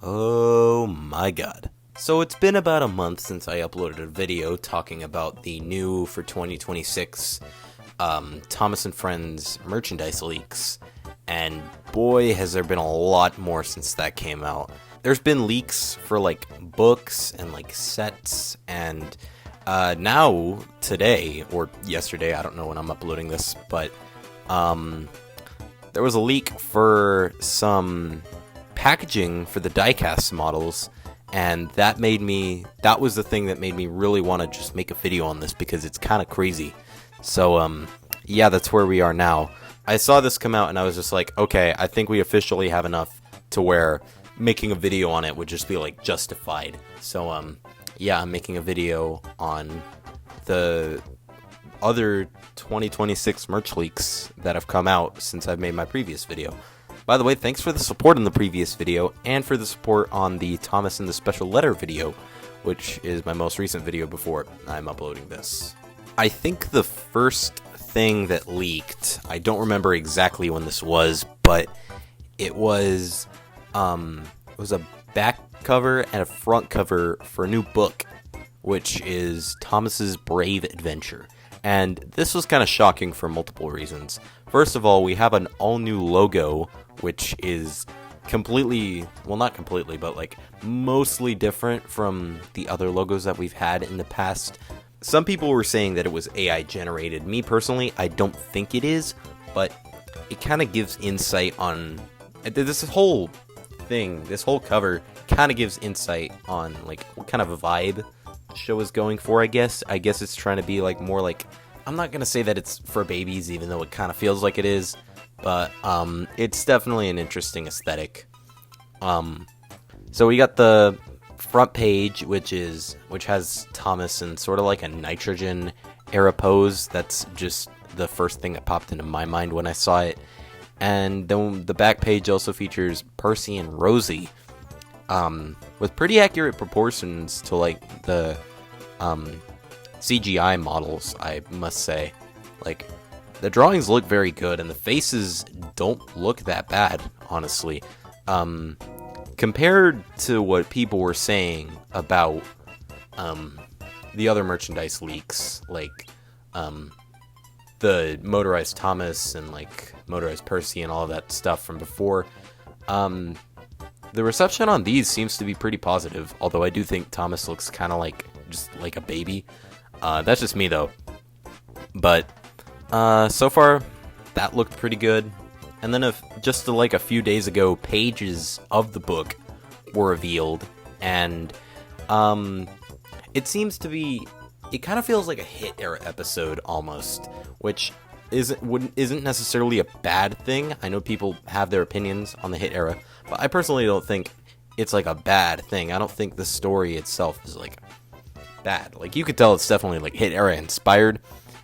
Oh my god. So it's been about a month since I uploaded a video talking about the new for 2026 Thomas and Friends merchandise leaks, and boy has there been a lot more since that came out. There's been leaks for like books and like sets, and now today or yesterday, I don't know when I'm uploading this, but there was a leak for some packaging for the diecast models, and that was the thing that made me really want to just make a video on this because it's kind of crazy. So yeah, that's where we are now. I saw this come out and I was just like, okay, I think we officially have enough to where making a video on it would just be like justified. So yeah, I'm making a video on the other 2026 merch leaks that have come out since I've made my previous video. By the way, thanks for the support in the previous video, and for the support on the Thomas and the Special Letter video, which is my most recent video before I'm uploading this. I think the first thing that leaked, I don't remember exactly when this was, but it was a back cover and a front cover for a new book, which is Thomas's Brave Adventure. And this was kind of shocking for multiple reasons. First of all, we have an all-new logo, which is completely, well, not completely, but like mostly different from the other logos that we've had in the past. Some people were saying that it was AI generated. Me personally, I don't think it is, but it kind of gives insight on this whole thing. This whole cover kind of gives insight on like what kind of a vibe the show is going for, I guess. I guess it's trying to be like more like, I'm not going to say that it's for babies, even though it kind of feels like it is, but it's definitely an interesting aesthetic. So we got the front page, which has Thomas in sort of like a nitrogen era pose. That's just the first thing that popped into my mind when I saw it. And then the back page also features Percy and Rosie, with pretty accurate proportions to like the CGI models, I must say. Like, the drawings look very good, and the faces don't look that bad, honestly. Compared to what people were saying about the other merchandise leaks, like the motorized Thomas and like motorized Percy and all of that stuff from before, the reception on these seems to be pretty positive, although I do think Thomas looks kind of like just like a baby. That's just me though. But so far that looked pretty good. And then just like a few days ago, pages of the book were revealed, and it seems to be, it kind of feels like a Hit era episode almost, which isn't necessarily a bad thing. I know people have their opinions on the Hit era, but I personally don't think it's like a bad thing. I don't think the story itself is like bad. Like, you could tell it's definitely like Hit era inspired,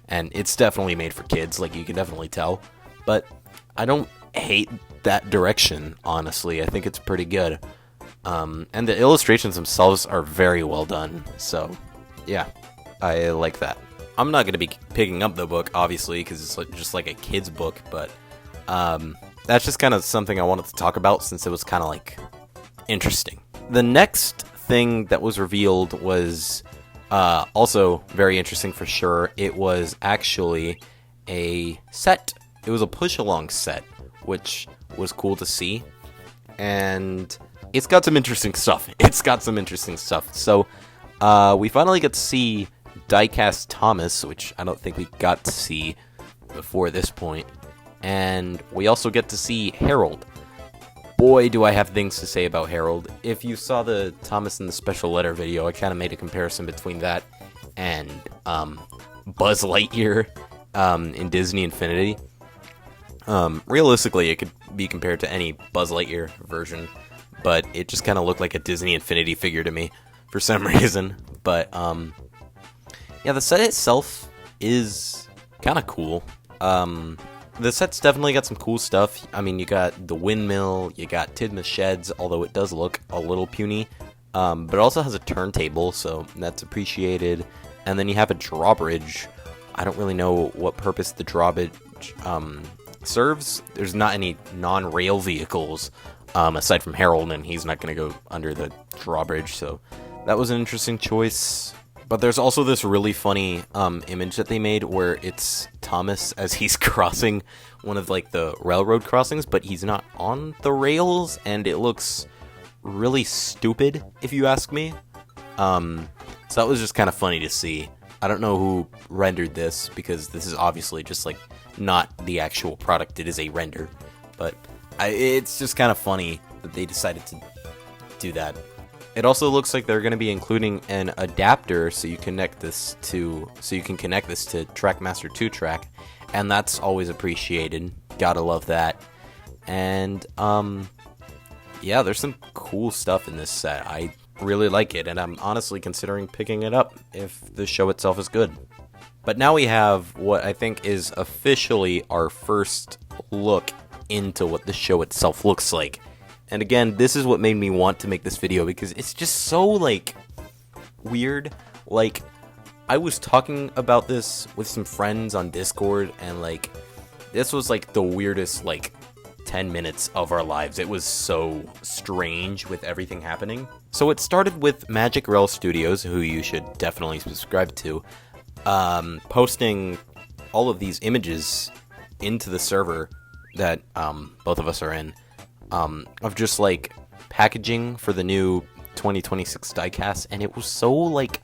and it's definitely made for kids, like you can definitely tell, but I don't hate that direction, honestly. I think it's pretty good. And the illustrations themselves are very well done, so yeah, I like that. I'm not going to be picking up the book, obviously, because it's like, just like a kid's book, but that's just kind of something I wanted to talk about since it was kind of like interesting. The next thing that was revealed was also very interesting for sure. It was actually a set. It was a push-along set, which was cool to see, and it's got some interesting stuff. So we finally get to see diecast Thomas, which I don't think we got to see before this point, and we also get to see Harold. Boy, do I have things to say about Harold. If you saw the Thomas and the Special Letter video, I kind of made a comparison between that and Buzz Lightyear in Disney Infinity. Realistically, it could be compared to any Buzz Lightyear version, but it just kind of looked like a Disney Infinity figure to me for some reason. But yeah, the set itself is kind of cool. The set's definitely got some cool stuff. I mean, you got the windmill, you got Tidmouth Sheds, although it does look a little puny, but it also has a turntable, so that's appreciated. And then you have a drawbridge. I don't really know what purpose the drawbridge serves. There's not any non-rail vehicles aside from Harold, and he's not going to go under the drawbridge, so that was an interesting choice. But there's also this really funny image that they made where it's Thomas as he's crossing one of like the railroad crossings, but he's not on the rails, and it looks really stupid, if you ask me. So that was just kind of funny to see. I don't know who rendered this, because this is obviously just like not the actual product. It is a render, but it's just kind of funny that they decided to do that. It also looks like they're going to be including an adapter so you can connect this to Trackmaster 2 Track, and that's always appreciated. Gotta love that. And yeah, there's some cool stuff in this set. I really like it, and I'm honestly considering picking it up if the show itself is good. But now we have what I think is officially our first look into what the show itself looks like. And again, this is what made me want to make this video, because it's just so, like, weird. Like, I was talking about this with some friends on Discord, and, like, this was, like, the weirdest, like, 10 minutes of our lives. It was so strange with everything happening. So it started with Magic Rail Studios, who you should definitely subscribe to, posting all of these images into the server that both of us are in. Of just, like, packaging for the new 2026 diecast, and it was so, like,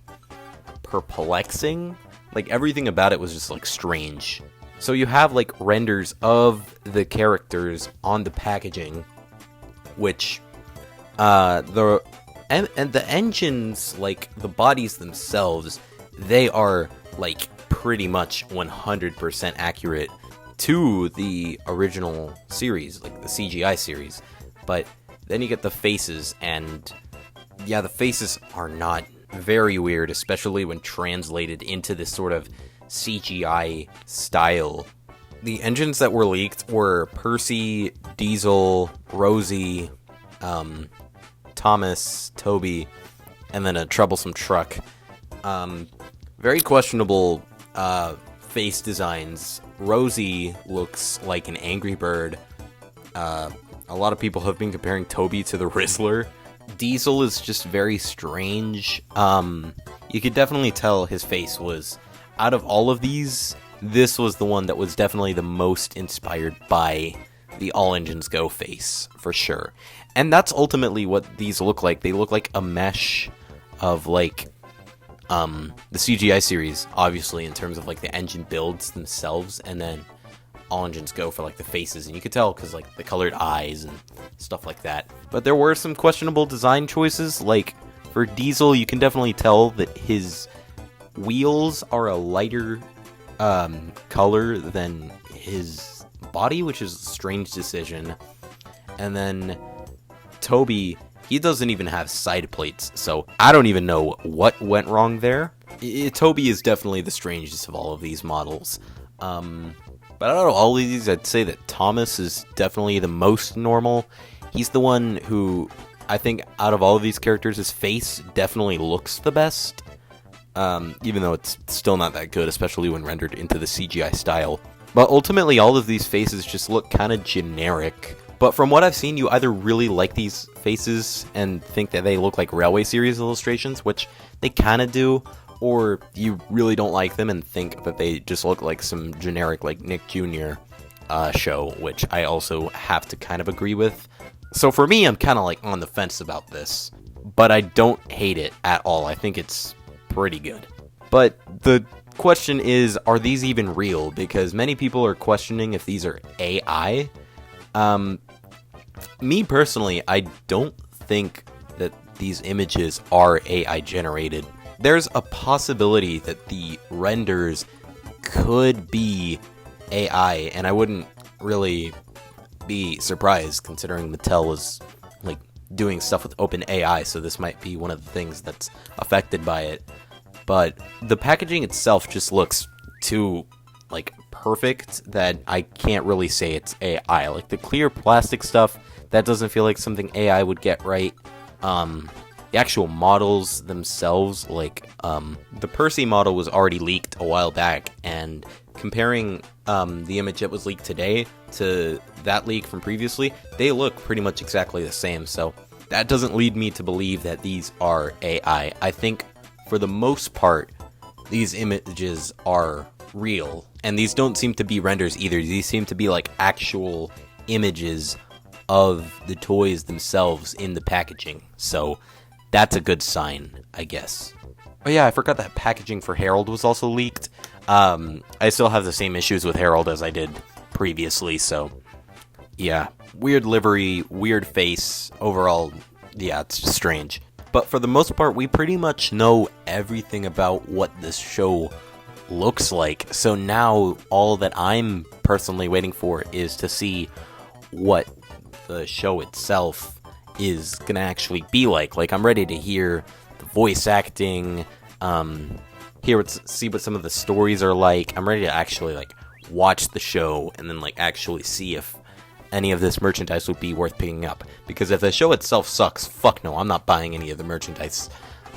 perplexing. Like, everything about it was just, like, strange. So you have, like, renders of the characters on the packaging, which, the engines, like, the bodies themselves, they are, like, pretty much 100% accurate to the original series, like the CGI series. But then you get the faces, and yeah, the faces are not very weird, especially when translated into this sort of CGI style. The engines that were leaked were Percy, Diesel, Rosie, Thomas, Toby, and then a troublesome truck. Very questionable face designs. Rosie looks like an Angry Bird. A lot of people have been comparing Toby to the Rizzler. Diesel is just very strange. You could definitely tell his face was, out of all of these, this was the one that was definitely the most inspired by the All Engines Go face, for sure. And that's ultimately what these look like. They look like a mesh of, like, the CGI series, obviously, in terms of, like, the engine builds themselves, and then All Engines Go for, like, the faces, and you could tell because, like, the colored eyes and stuff like that. But there were some questionable design choices. Like, for Diesel, you can definitely tell that his wheels are a lighter color than his body, which is a strange decision. And then Toby, he doesn't even have side plates, so I don't even know what went wrong there. Toby is definitely the strangest of all of these models. But out of all of these, I'd say that Thomas is definitely the most normal. He's the one who, I think, out of all of these characters, his face definitely looks the best. Even though it's still not that good, especially when rendered into the CGI style. But ultimately, all of these faces just look kind of generic. But from what I've seen, you either really like these faces and think that they look like Railway Series illustrations, which they kind of do, or you really don't like them and think that they just look like some generic, like, Nick Jr. Show, which I also have to kind of agree with. So for me, I'm kind of, like, on the fence about this, but I don't hate it at all. I think it's pretty good. But the question is, are these even real? Because many people are questioning if these are AI. Me personally, I don't think that these images are AI generated. There's a possibility that the renders could be AI, and I wouldn't really be surprised considering Mattel is, like, doing stuff with OpenAI, so this might be one of the things that's affected by it. But the packaging itself just looks too, like, perfect that I can't really say it's AI. Like, the clear plastic stuff, that doesn't feel like something AI would get right. the actual models themselves, like the Percy model was already leaked a while back, and comparing the image that was leaked today to that leak from previously, they look pretty much exactly the same. So that doesn't lead me to believe that these are AI. I think for the most part, these images are real, and these don't seem to be renders either. These seem to be like actual images of the toys themselves in the packaging. So that's a good sign, I guess. Oh yeah, I forgot that packaging for Harold was also leaked. I still have the same issues with Harold as I did previously, so yeah. Weird livery, weird face, overall, yeah, it's just strange. But for the most part, we pretty much know everything about what this show looks like. So now all that I'm personally waiting for is to see what the show itself is gonna actually be like. Like, I'm ready to hear the voice acting, see what some of the stories are like. I'm ready to actually like watch the show and then like actually see if any of this merchandise would be worth picking up. Because if the show itself sucks, fuck no, I'm not buying any of the merchandise.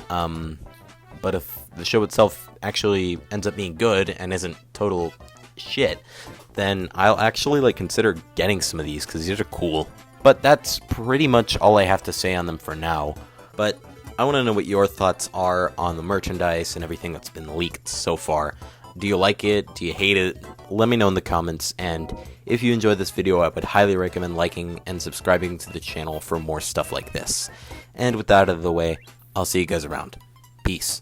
But if the show itself actually ends up being good and isn't total shit, then I'll actually like consider getting some of these, because these are cool. But that's pretty much all I have to say on them for now. But I want to know what your thoughts are on the merchandise and everything that's been leaked so far. Do you like it? Do you hate it? Let me know in the comments, and if you enjoyed this video, I would highly recommend liking and subscribing to the channel for more stuff like this. And with that out of the way, I'll see you guys around. Peace.